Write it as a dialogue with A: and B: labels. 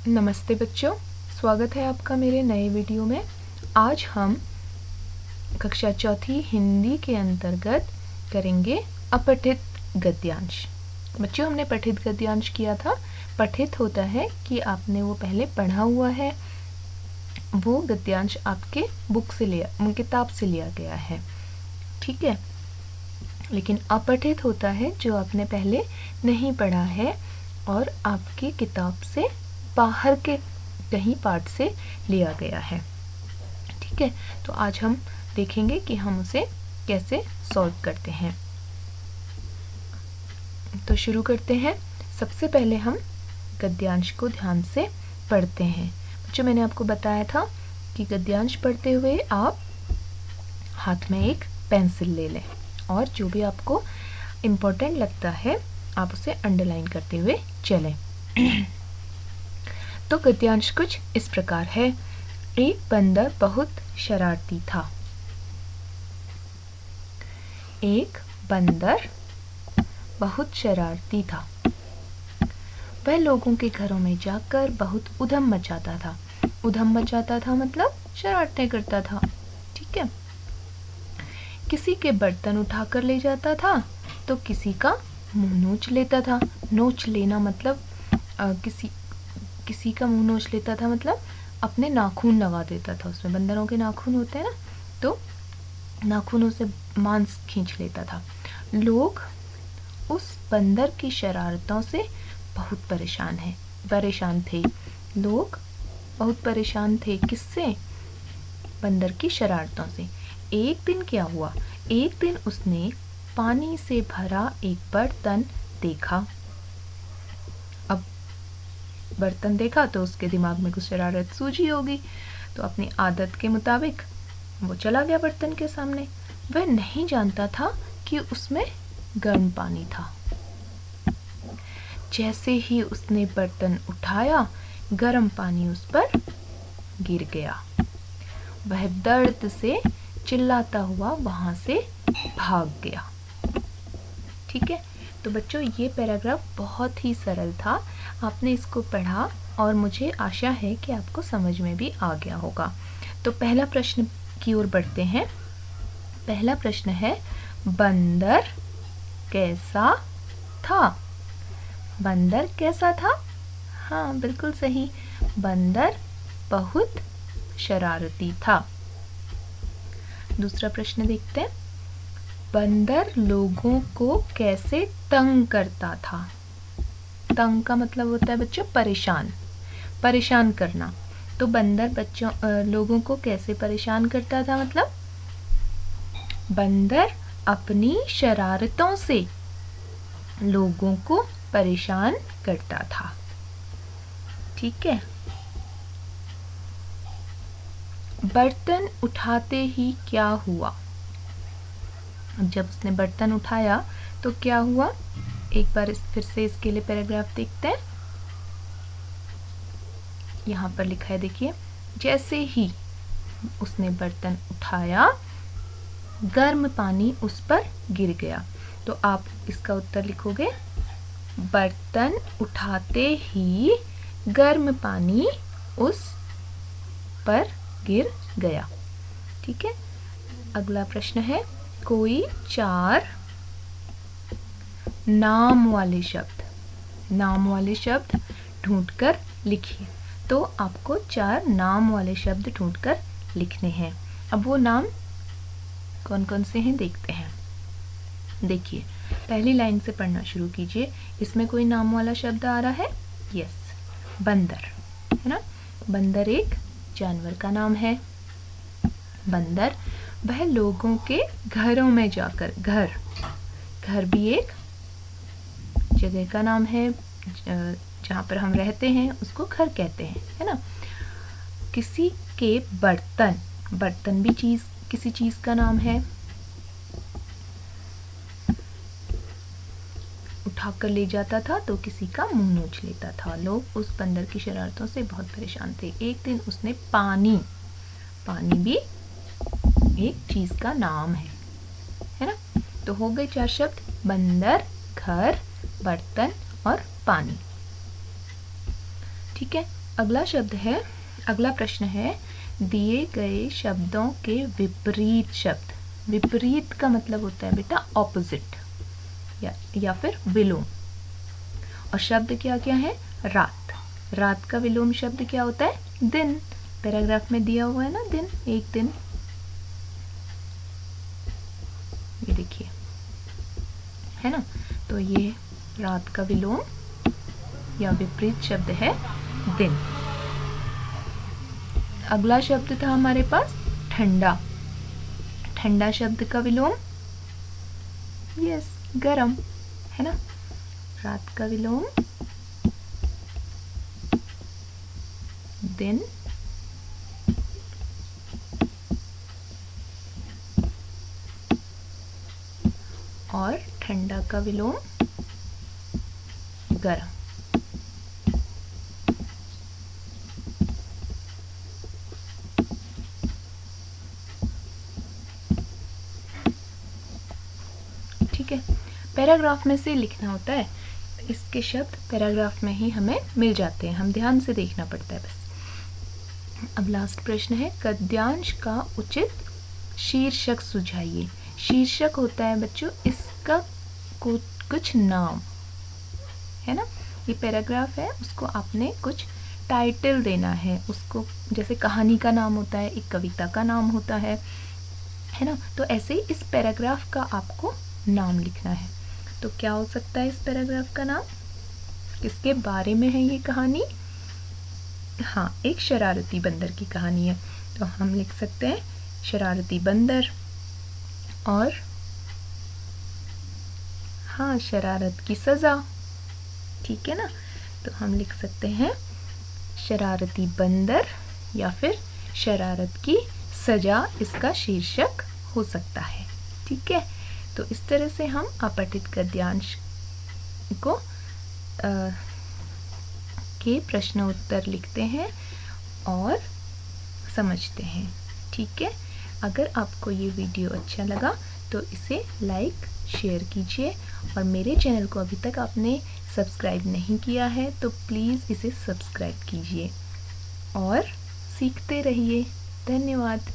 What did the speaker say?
A: नमस्ते बच्चों, स्वागत है आपका मेरे नए वीडियो में। आज हम कक्षा चौथी हिंदी के अंतर्गत करेंगे अपठित गद्यांश। बच्चों, हमने पठित गद्यांश किया था। पठित होता है कि आपने वो पहले पढ़ा हुआ है, वो गद्यांश आपके किताब से लिया गया है, ठीक है। लेकिन अपठित होता है जो आपने पहले नहीं पढ़ा है और आपकी किताब से बाहर के कहीं पार्ट से लिया गया है, ठीक है। तो आज हम देखेंगे कि हम उसे कैसे सॉल्व करते हैं। तो शुरू करते हैं। सबसे पहले हम गद्यांश को ध्यान से पढ़ते हैं। बच्चों, मैंने आपको बताया था कि गद्यांश पढ़ते हुए आप हाथ में एक पेंसिल ले लें और जो भी आपको इम्पोर्टेंट लगता है आप उसे अंडरलाइन करते हुए चलें। तो गद्यांश कुछ इस प्रकार है। एक बंदर बहुत शरारती था। एक बंदर बहुत शरारती था। वह लोगों के घरों में जाकर बहुत उधम मचाता था। उधम मचाता था मतलब शरारतें करता था, ठीक है। किसी के बर्तन उठाकर ले जाता था तो किसी का मुंह नोच लेता था। नोच लेना मतलब किसी का मुंह नोच लेता था मतलब अपने नाखून लगा देता था उसमें। बंदरों के नाखून होते हैं ना, तो नाखूनों से मांस खींच लेता था। लोग उस बंदर की शरारतों से बहुत परेशान थे। लोग बहुत परेशान थे। किससे? बंदर की शरारतों से। एक दिन क्या हुआ? एक दिन उसने पानी से भरा एक बर्तन देखा। अब बर्तन देखा तो उसके दिमाग में कुछ शरारत सूझी होगी, तो अपनी आदत के मुताबिक वो चला गया बर्तन के सामने। वह नहीं जानता था कि उसमें गर्म पानी था। जैसे ही उसने बर्तन उठाया, गर्म पानी उस पर गिर गया। वह दर्द से चिल्लाता हुआ वहां से भाग गया, ठीक है। तो बच्चों, ये पैराग्राफ बहुत ही सरल था। आपने इसको पढ़ा और मुझे आशा है कि आपको समझ में भी आ गया होगा। तो पहला प्रश्न की ओर बढ़ते हैं। पहला प्रश्न है, बंदर कैसा था? बंदर कैसा था? हाँ, बिल्कुल सही। बंदर बहुत शरारती था। दूसरा प्रश्न देखते हैं। बंदर लोगों को कैसे तंग करता था? तंग का मतलब होता है बच्चों परेशान करना। तो बंदर लोगों को कैसे परेशान करता था? मतलब बंदर अपनी शरारतों से लोगों को परेशान करता था, ठीक है। बर्तन उठाते ही क्या हुआ? जब उसने बर्तन उठाया तो क्या हुआ? एक बार फिर से इसके लिए पैराग्राफ देखते हैं। यहाँ पर लिखा है, देखिए। जैसे ही उसने बर्तन उठाया, गर्म पानी उस पर गिर गया। तो आप इसका उत्तर लिखोगे, बर्तन उठाते ही गर्म पानी उस पर गिर गया, ठीक है। अगला प्रश्न है, कोई 4 नाम वाले शब्द ढूंढकर लिखिए। तो आपको 4 नाम वाले शब्द ढूंढकर लिखने हैं। अब वो नाम कौन कौन से हैं देखते हैं। देखिए, पहली लाइन से पढ़ना शुरू कीजिए। इसमें कोई नाम वाला शब्द आ रहा है? यस, बंदर, है ना। बंदर एक जानवर का नाम है। बंदर वह लोगों के घरों में जाकर, घर भी एक जगह का नाम है, जहाँ पर हम रहते हैं उसको घर कहते हैं, है ना। किसी के बर्तन भी किसी चीज का नाम है। उठाकर ले जाता था तो किसी का मुंह नोच लेता था। लोग उस बंदर की शरारतों से बहुत परेशान थे। एक दिन उसने पानी भी एक चीज का नाम है ना। तो हो गए 4 शब्द, बंदर, घर, बर्तन और पानी, ठीक है। अगला प्रश्न है, दिए गए शब्दों के विपरीत शब्द। विपरीत का मतलब होता है बेटा ऑपोजिट या फिर विलोम। और शब्द क्या क्या है? रात। रात का विलोम शब्द क्या होता है? दिन। पैराग्राफ में दिया हुआ है ना, दिन, एक दिन। ये देखिए, है ना। तो ये रात का विलोम या विपरीत शब्द है दिन। अगला शब्द था हमारे पास ठंडा। ठंडा शब्द का विलोम यस गरम, है ना। रात का विलोम दिन, और ठंडा का विलोम गरम। ठीक है, पैराग्राफ में से लिखना होता है। इसके शब्द पैराग्राफ में ही हमें मिल जाते हैं, हम ध्यान से देखना पड़ता है बस। अब लास्ट प्रश्न है, गद्यांश का उचित शीर्षक सुझाइए। शीर्षक होता है बच्चों इसका कुछ नाम, है ना। ये पैराग्राफ है, उसको आपने कुछ टाइटल देना है उसको। जैसे कहानी का नाम होता है, एक कविता का नाम होता है ना। तो ऐसे ही इस पैराग्राफ का आपको नाम लिखना है। तो क्या हो सकता है इस पैराग्राफ का नाम? किसके बारे में है ये कहानी? हाँ, एक शरारती बंदर की कहानी है। तो हम लिख सकते हैं शरारती बंदर, और हाँ, शरारत की सज़ा। ठीक है ना। तो हम लिख सकते हैं शरारती बंदर या फिर शरारत की सज़ा, इसका शीर्षक हो सकता है। ठीक है। तो इस तरह से हम अपठित गद्यांश को के प्रश्न उत्तर लिखते हैं और समझते हैं। ठीक है। अगर आपको ये वीडियो अच्छा लगा तो इसे लाइक शेयर कीजिए, और मेरे चैनल को अभी तक आपने सब्सक्राइब नहीं किया है तो प्लीज़ इसे सब्सक्राइब कीजिए और सीखते रहिए। धन्यवाद।